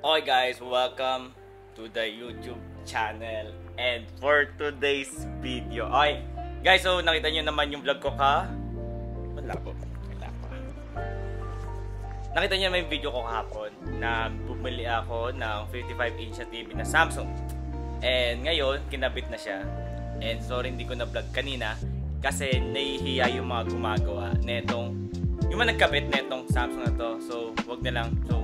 Okay guys, welcome to the YouTube channel. And for today's video, okay guys, so nakita nyo naman yung vlog ko wala po. Nakita nyo naman yung video ko kahapon na bumili ako ng 55-inch na TV na Samsung. And ngayon, kinabit na siya. And sorry hindi ko na vlog kanina kasi nahihiya yung mga gumagawa netong yung mga nagkabit netong Samsung na to. So wag na lang. So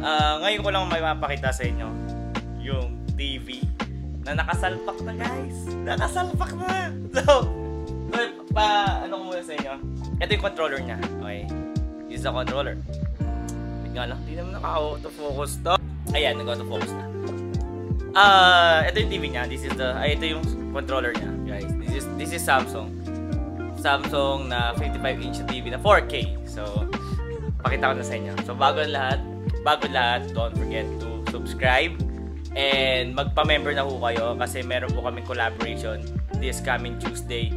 ngayon ko lang may mapakita sa inyo yung TV na nakasalpak na guys. Nakasalpak na. So ano ko muna sa inyo. Ito yung controller niya. Okay. This is the controller. Wait nga lang. Hindi naman naka-autofocus to. Ayan, nag-autofocus na. Ito yung TV niya. Ito yung controller niya guys. This is Samsung. Samsung na 55-inch TV na 4K. So, pakita ko na sa inyo. So, bago lahat, don't forget to subscribe and magpa-member na ho kayo kasi meron po kaming collaboration this coming Tuesday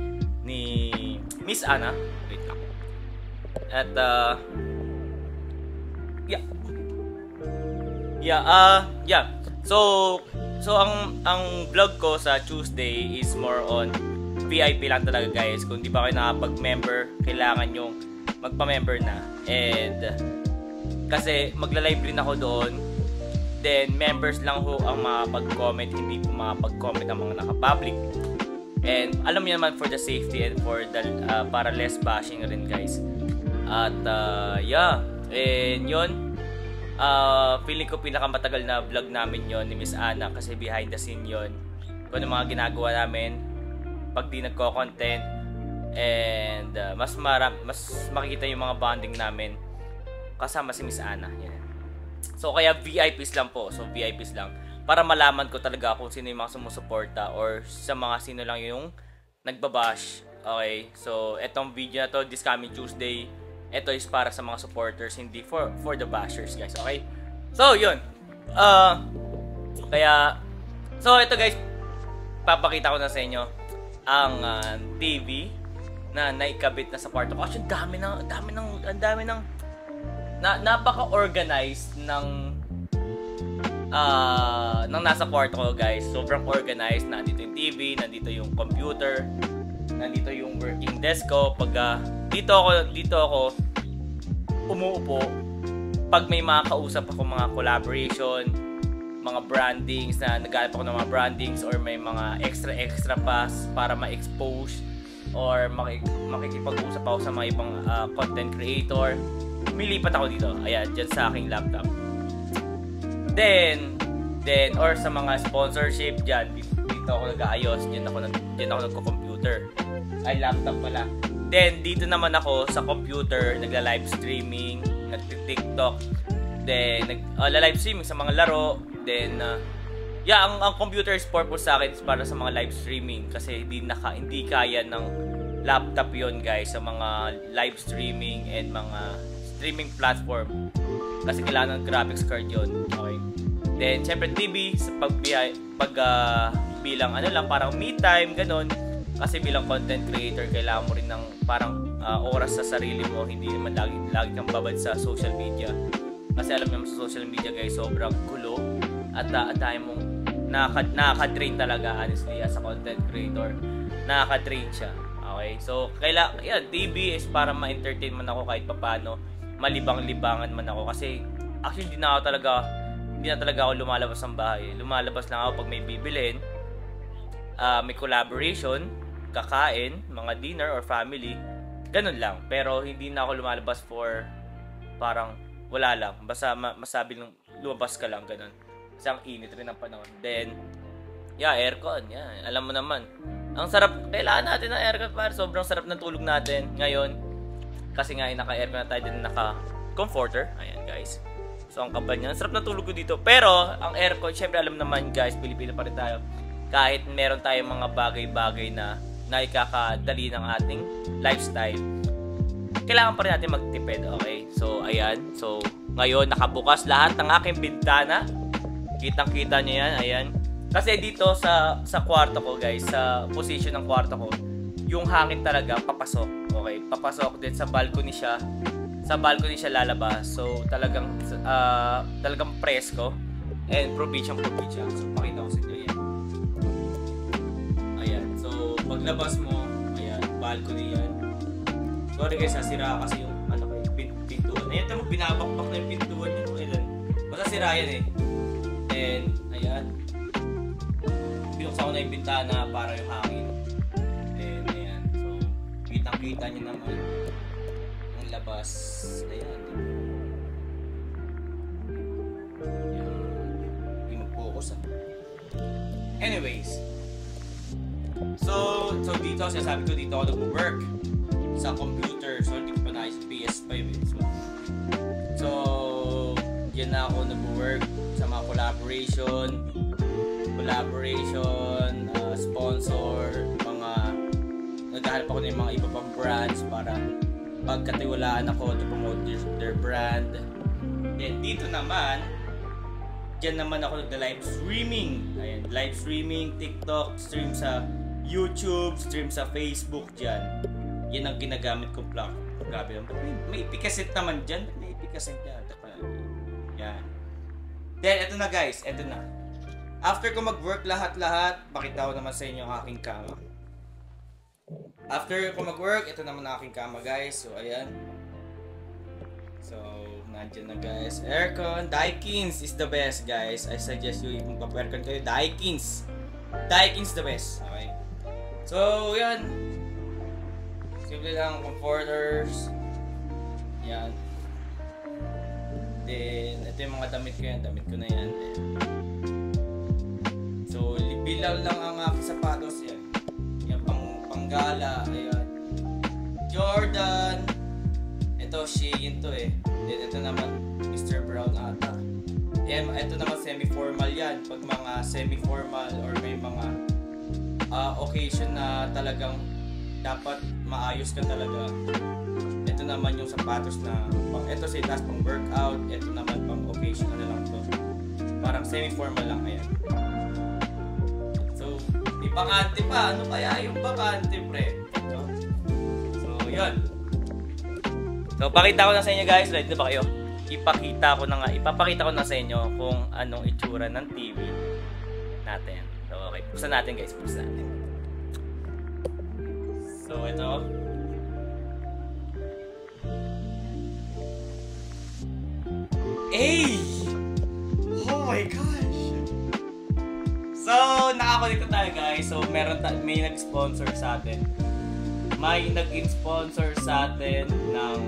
ni Miss Ana. Wait lang. At So ang vlog ko sa Tuesday is more on VIP lang talaga guys. Kung di pa kayo nakapag-member, kailangan yung magpa-member na. And kasi magla-live rin ako doon. Then members lang ho ang makapag-comment, hindi po makapag-comment ang mga naka-public. And alam niyo naman for the safety and for the para less bashing rin guys. At and yun, feeling ko pinakamatagal na vlog namin yon ni Miss Ana kasi behind the scene yon. Kung ano mga ginagawa namin pag di nagko-content and mas makikita yung mga bonding namin kasama si Miss Ana. Yan. So kaya VIPs lang po. So VIPs lang para malaman ko talaga kung sino yung mga sumusuporta or sa mga sino lang yung nagbabash. Okay. So etong video na to this coming Tuesday, ito is para sa mga supporters, hindi for the bashers guys. Okay. So yun. So ito guys, papakita ko na sa inyo ang TV na naikabit na sa kwarto ko. Actually, ang dami ng napaka-organized ng nasa kwarto ko guys. Sobrang organized. Nandito yung TV, nandito yung computer, nandito yung working desk ko. Pag dito ako umuupo pag may mga kausap ako, mga collaboration, mga brandings na naghanap ako ng mga brandings or may mga extra pass para ma-expose or makikipag-usap ako sa mga ibang content creator. Umilipat ako dito. Ayan, dyan sa aking laptop. Then or sa mga sponsorship dyan, dito ako nag-aayos. Dyan ako nagko-computer. Ay, laptop pala. Then, dito naman ako sa computer, nagla-live streaming, nag-TikTok. Then, nag-live streaming sa mga laro. Then, ang computer's purpose sa akin is para sa mga live streaming kasi hindi kaya ng laptop yon guys sa mga live streaming and mga streaming platform kasi kailangan ng graphics card yon. Okay. Then syempre TV sa bilang parang me time ganon kasi bilang content creator kailangan mo rin ng parang oras sa sarili mo, hindi naman lagi kang babad sa social media kasi alam mo sa social media guys sobrang gulo at dahil mong nakaka-drain talaga honestly as a content creator, nakaka-drain siya. Okay, so TV is para ma-entertain man ako kahit papaano, malibang-libangan man ako kasi actually hindi na talaga ako lumalabas ng bahay. Lumalabas lang ako pag may bibilhin, may collaboration, kakain, mga dinner or family, ganun lang. Pero hindi na ako lumalabas for parang wala lang, basta masabi lang lumabas ka lang ganun. Kasi ang init rin ng panahon. Then aircon, alam mo naman. Ang sarap, kailangan natin ng aircon para sobrang sarap ng tulog natin ngayon. Kasi nga naka-aircon na tayo din, naka-comforter. Ayan guys. So ang kapal niya, ang sarap ng tulog ko dito. Pero ang aircon, syempre alam naman guys, Pilipino pa rin tayo. Kahit meron tayong mga bagay-bagay na ikakadali ng ating lifestyle, kailangan pa rin natin magtipid. Okay? So ayan. So ngayon nakabukas lahat ng aking bintana. Kitang-kita niyo yan. Ayan. Kasi dito sa kwarto ko guys, sa position ng kwarto ko, yung hangin talaga papasok. Okay, papasok din sa balcony siya. sa balcony siya lalabas. So talagang presko and probinsya. So pakita ko sa inyo yan. Ayan. So paglabas mo, ayan, balcony yan. Sorry guys, sira kasi yung pintuan. Ayan, tamo binabakbak na yung pintuan yun. Ayan. Basta sira yan eh. And ayan. Binuksan ko na yung bintana para yung hangin. And ayan. So kitang-kita nyo naman ang labas. Ayan. Hindi mag-focus ah. Anyways. So dito, sinasabi ko dito ako nag-work sa computer. So hindi ko pa naayos sa PS5 eh. So yan na ako nag-work sa mga collaboration, sponsor, mga naghahanap ako ng mga iba pang brands para pagkatiwalaan ako to promote their brand. Then dito naman, dyan naman ako nagda-live streaming. Ayan, live streaming, TikTok, stream sa YouTube, stream sa Facebook dyan. Yan ang ginagamit kong platform. Grabe naman. May ipikasit naman dyan. May ipikasit dyan. Yan. Then, eto na guys. Eto na. After ko mag-work lahat-lahat, pakita ko naman sa inyo ang aking kama. After ko mag-work, ito naman ang aking kama guys. So, ayan. So, nandyan na guys. Aircon. Daikin's is the best guys. I suggest you, kung pa-aircon kayo, Daikin's. Daikin's the best. Okay. So, yan. Simple lang, comforters. Yan. Then, ito yung mga damit ko yan. Damit ko na yan. So, bilaw lang ang aking sapatos yan. Yan, panggala. Ayan. Jordan. Ito, Shein to eh. Then, ito naman, Mr. Brown ata. Yan, ito naman semi-formal yan. Pag mga semi-formal or may mga occasion na talagang dapat maayos ka talaga. Ito naman yung sapatos na ito si taas pang workout, ito naman pang occasion na lang to. Parang semi-formal lang ayan. So, di bakante pa. Ano kaya yung bakante, pre? So, yun. So, pakita ko na sa inyo guys. Ready na ba kayo? Ipapakita ko na sa inyo kung anong itsura ng TV natin. So, okay. Buksan natin guys. Buksan natin. So, ito. Hey! Oh my gosh! So, nakakulit ko tayo guys. So, may nag-sponsor sa atin. May nag-sponsor sa atin ng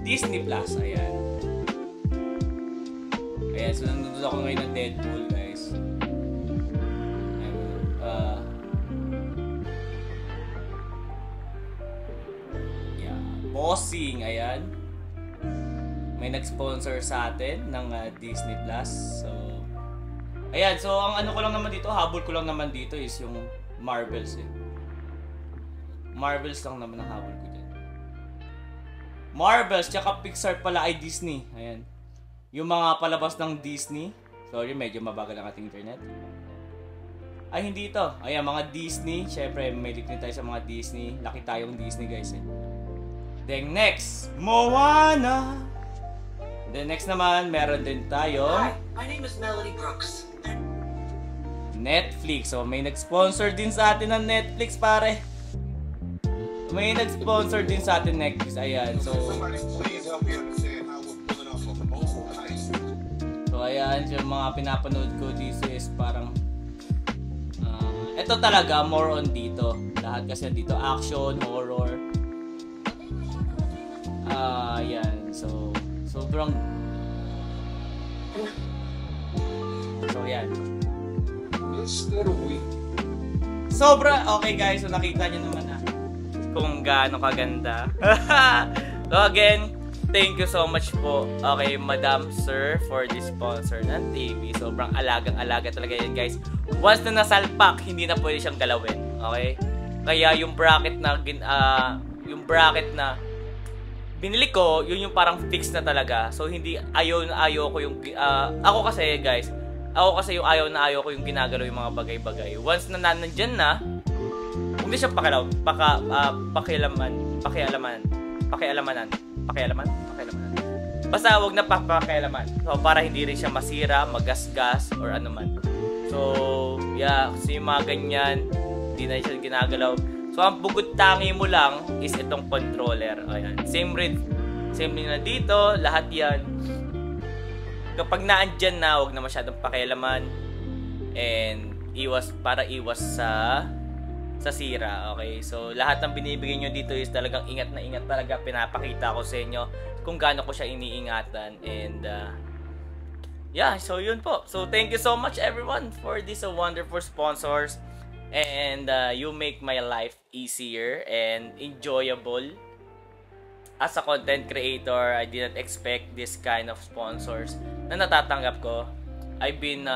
Disney Plus. Ayan. Ayan. So, nanonood ako ngayon ng Deadpool guys. Yeah. Bossing. Ayan. May nag-sponsor sa atin ng Disney Plus. So, ayan. So, ang ano ko lang naman dito, habol ko lang naman dito is yung Marvels eh. Marvels lang naman ang habol ko dyan. Marvels, tsaka Pixar pala ay Disney. Ayan. Yung mga palabas ng Disney. Sorry, medyo mabagal ang ating internet. Ay, hindi ito. Ayan, mga Disney. Siyempre, may link tayo sa mga Disney. Laki tayong Disney guys eh. Then next, Moana. Then next naman, meron din tayo. Hi, my name is Melody Brooks. Netflix. So, may nag-sponsor din sa atin ng Netflix, pare. May nag-sponsor din sa atin Netflix. Ayan. So, ayan. Yung mga pinapanood ko dito is parang ito talaga, more on dito. Lahat kasi dito. Action, horror. Ayan. So, sobrang yan. Sobra. Okay guys, so nakita nyo naman kung gaano kaganda. So again, thank you so much po. Okay, Madam Sir for this sponsor ng TV. Sobrang alagang-alaga talaga yan guys. Once na nasalpak, hindi na pwede siyang galawin. Okay? Kaya yung bracket na binili ko, yun yung parang fix na talaga. So hindi ayaw ko yung ako kasi guys, yung ayaw ko yung ginagalaw yung mga bagay-bagay. Once na nandyan na, hindi siya pakialamanan. pakialaman. Basta wag na pakialaman. So, para hindi rin siya masira, magasgas, or ano man. So, yeah, kasi yung mga ganyan, hindi na siya ginagalaw. So, ang bugod tangi mo lang is itong controller. Ayan. Same rin na dito, lahat yan. Kapag naandyan na, wag na masyadong pakialaman. And, iwas sa sira, okay? So, lahat ng binibigay nyo dito is talagang ingat na ingat talaga. Pinapakita ko sa inyo kung gaano ko siya iniingatan. And, yeah, so yun po. So, thank you so much everyone for these wonderful sponsors. And, you make my life easier and enjoyable. As a content creator, I did not expect this kind of sponsors na natatanggap ko. I've been,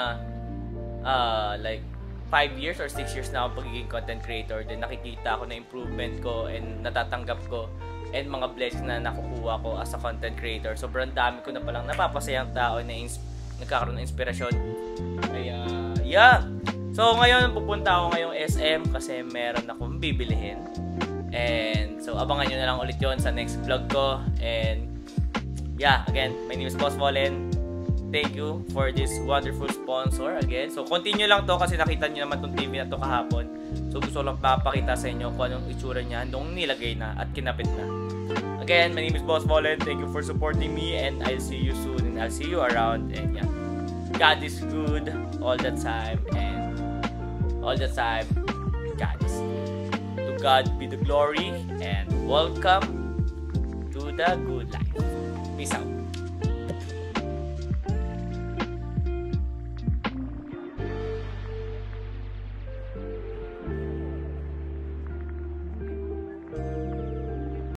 like, 5 years or 6 years na ako pagiging content creator. Then nakikita ako na improvement ko and natatanggap ko and mga blessings na nakukuha ko as a content creator. Sobrang dami ko na palang napapasayang tao na nagkakaroon ng inspirasyon. Kaya, yeah. So, ngayon pupunta ako ngayong SM kasi meron akong bibilihin. And so, abangan nyo na lang ulit yon sa next vlog ko. And yeah, again, my name is Boss Vollen. Thank you for this wonderful sponsor again. So, continue lang to kasi nakita nyo naman tong TV na to kahapon. So, gusto lang papakita sa inyo kung anong itsura niya nung nilagay na at kinapit na. Again, my name is Boss Vollen. Thank you for supporting me and I'll see you soon and I'll see you around. And yeah, God is good all the time and all the time, God is good. To God be the glory and welcome to the good life. Peace out.